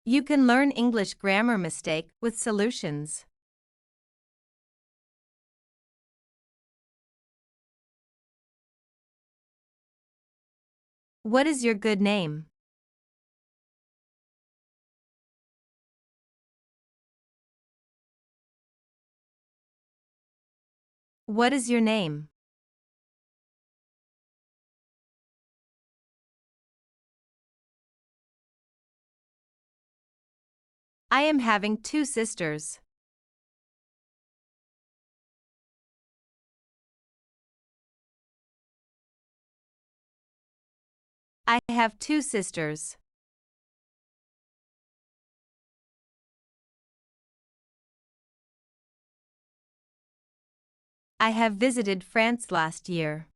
You can learn English grammar mistake with solutions. What is your good name? What is your name? I am having two sisters. I have two sisters. I have visited France last year.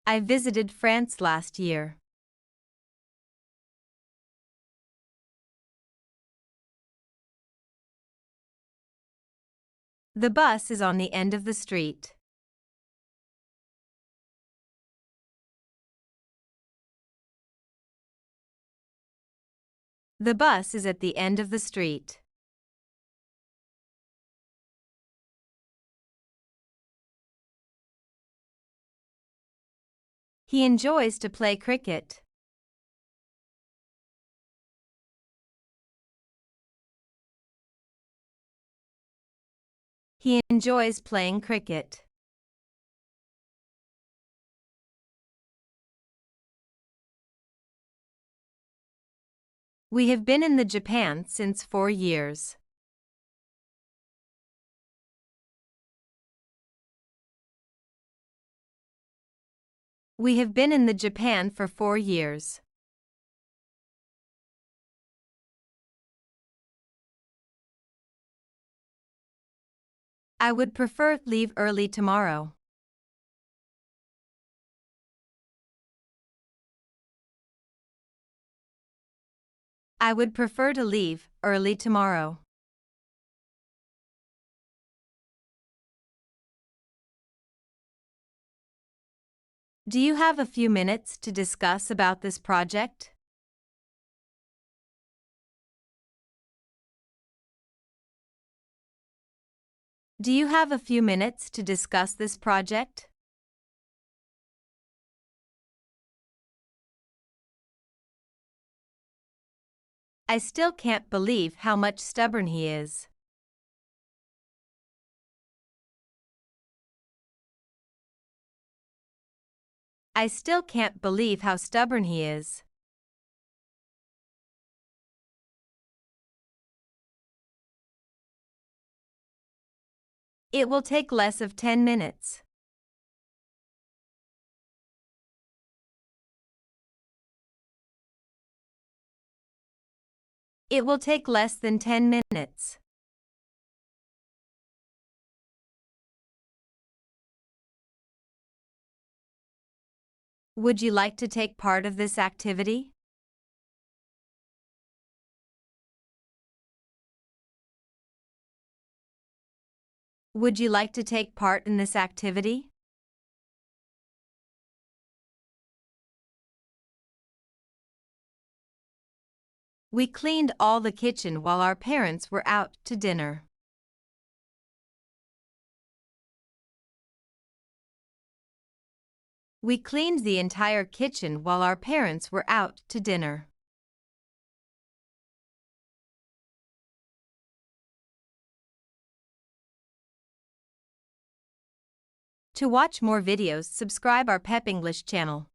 I visited France last year. The bus is on the end of the street. The bus is at the end of the street. He enjoys to play cricket. He enjoys playing cricket. We have been in the Japan since 4 years. We have been in the Japan for 4 years. I would prefer leave early tomorrow. I would prefer to leave early tomorrow. Do you have a few minutes to discuss about this project? Do you have a few minutes to discuss this project? I still can't believe how much stubborn he is. I still can't believe how stubborn he is. It will take less of 10 minutes. It will take less than 10 minutes. Would you like to take part of this activity? Would you like to take part in this activity? We cleaned all the kitchen while our parents were out to dinner. We cleaned the entire kitchen while our parents were out to dinner. To watch more videos, subscribe our Pep English channel.